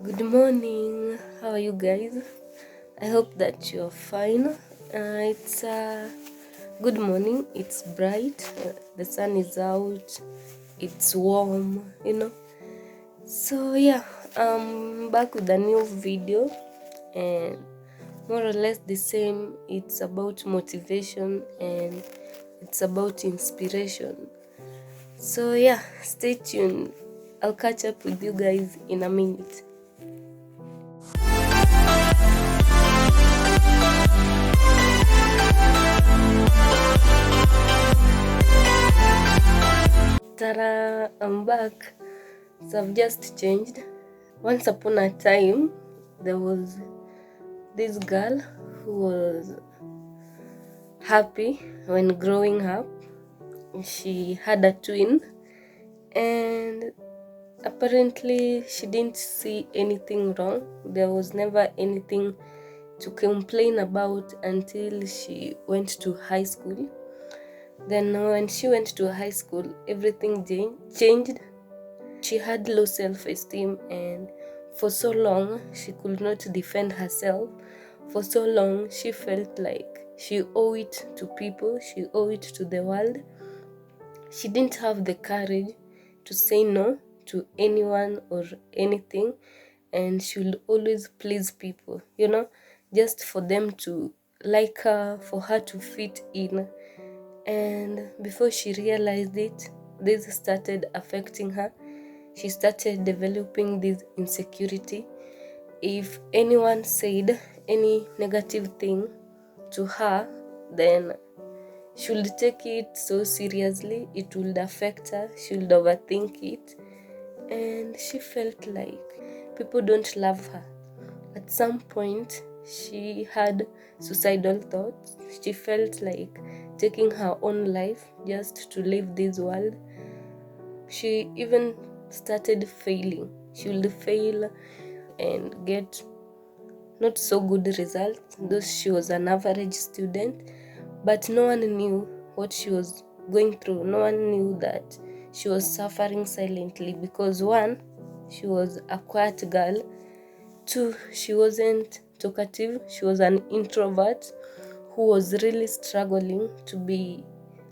Good morning. How are you guys? I hope that you're fine. It's good morning. It's bright. The sun is out. It's warm. So yeah, I'm back with a new video, and more or less the same. It's about motivation and it's about inspiration. So yeah, stay tuned. I'll catch up with you guys in a minute. Tara, I'm back. So I've just changed. Once upon a time, there was this girl who was happy when growing up. She had a twin, and apparently she didn't see anything wrong. There was never anything to complain about until she went to high school. Then when she went to high school, everything changed. She had low self-esteem, and for so long she could not defend herself. For so long she felt like she owed it to people, she owed it to the world. She didn't have the courage to say no to anyone or anything, and she would always please people, just for them to like her, for her to fit in. And before she realized it, this started affecting her. She started developing this insecurity. If anyone said any negative thing to her, then she would take it so seriously. It would affect her. She would overthink it. And she felt like people don't love her. At some point, she had suicidal thoughts. She felt like taking her own life just to leave this world. She even started failing. She would fail and get not so good results, though she was an average student, but no one knew what she was going through. No one knew that she was suffering silently because one, she was a quiet girl. Two, she wasn't talkative. She was an introvert who was really struggling to be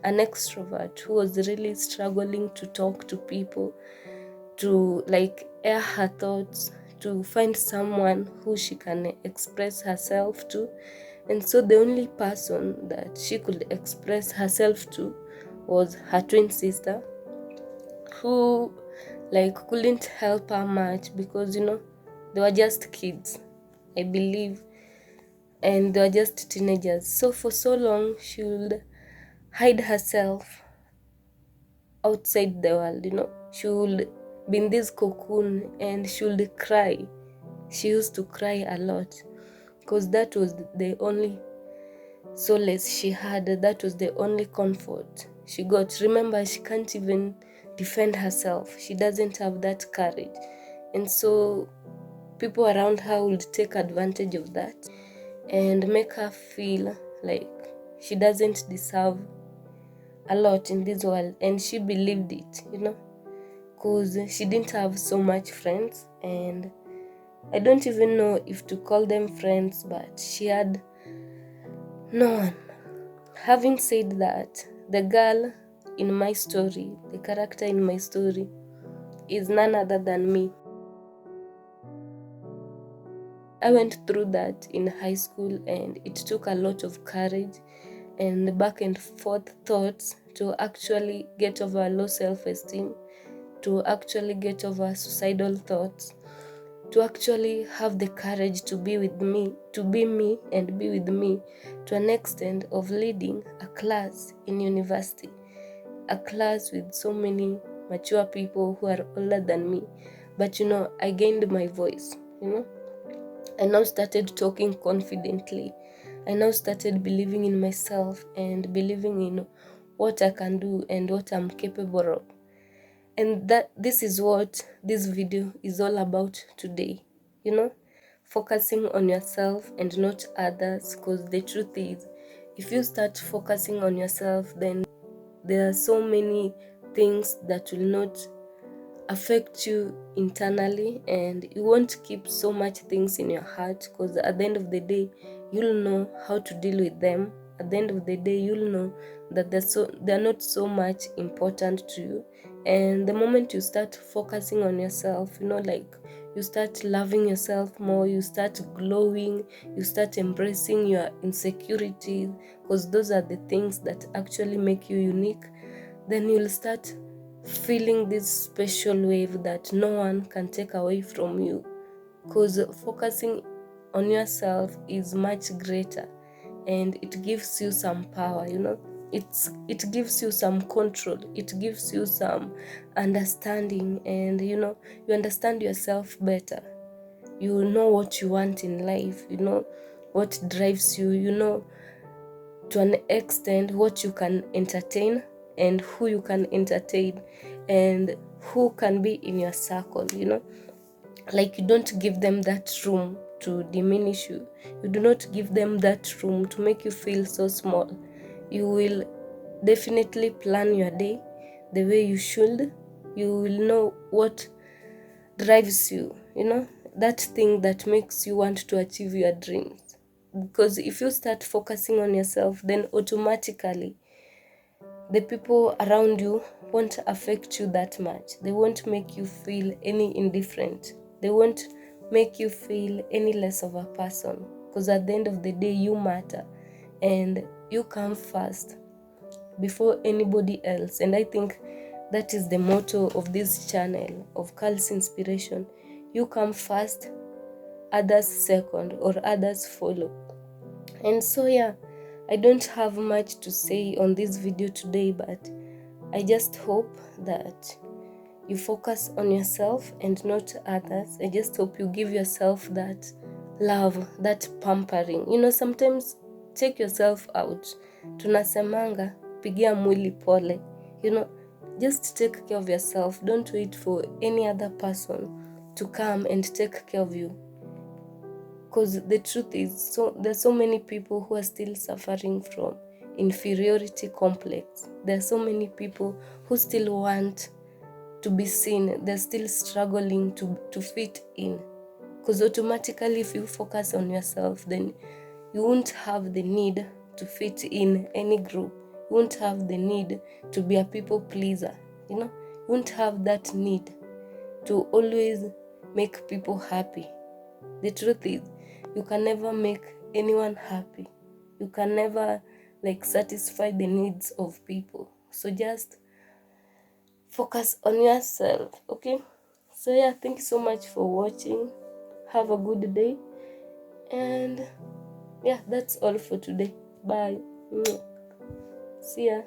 an extrovert, who was really struggling to talk to people, to air her thoughts, to find someone who she can express herself to. And so the only person that she could express herself to was her twin sister, who couldn't help her much because they were just kids, I believe, and they were just teenagers. So for so long she would hide herself outside the world. She would be in this cocoon and she would cry. She used to cry a lot because that was the only solace she had. That was the only comfort she got. Remember, she can't even defend herself. She doesn't have that courage. And so people around her would take advantage of that and make her feel like she doesn't deserve a lot in this world. And she believed it, because she didn't have so much friends, and I don't even know if to call them friends, but she had no one. Having said that, the girl in my story, the character in my story, is none other than me. I went through that in high school, and it took a lot of courage and back and forth thoughts to actually get over low self-esteem, to actually get over suicidal thoughts, to actually have the courage to be with me, to be me and be with me, to an extent of leading a class in university, a class with so many mature people who are older than me. But I gained my voice. I now started talking confidently. I now started believing in myself and believing in what I can do and what I'm capable of. And this is what this video is all about today. Focusing on yourself and not others, because the truth is, if you start focusing on yourself, then there are so many things that will not affect you internally, and you won't keep so much things in your heart, because at the end of the day you'll know how to deal with them. At the end of the day you'll know that they're not so much important to you. And the moment you start focusing on yourself, like you start loving yourself more, you start glowing, you start embracing your insecurities, because those are the things that actually make you unique, then you'll start feeling this special wave that no one can take away from you. Because focusing on yourself is much greater, and it gives you some power. It gives you some control, it gives you some understanding, and you understand yourself better. You know what you want in life, you know what drives you, to an extent what you can entertain and who you can entertain and who can be in your circle. Like, you don't give them that room to diminish you. You do not give them that room to make you feel so small. You will definitely plan your day the way you should. You will know what drives you, that thing that makes you want to achieve your dreams. Because if you start focusing on yourself, then automatically the people around you won't affect you that much. They won't make you feel any indifferent. They won't make you feel any less of a person, because at the end of the day you matter and you come first before anybody else. And I think that is the motto of this channel of Carl's Inspiration. You come first, others second, or others follow. And so I don't have much to say on this video today, but I just hope that you focus on yourself and not others. I just hope you give yourself that love, that pampering. Sometimes take yourself out. Tunasemanga pigia mwili pole. Just take care of yourself. Don't wait for any other person to come and take care of you. Because the truth is, there's so many people who are still suffering from inferiority complex. There are so many people who still want to be seen. They're still struggling to fit in. Because automatically, if you focus on yourself, then you won't have the need to fit in any group. You won't have the need to be a people pleaser. You won't have that need to always make people happy. The truth is, you can never make anyone happy. You can never satisfy the needs of people. So just focus on yourself, okay? So thank you so much for watching. Have a good day. And that's all for today. Bye. See ya.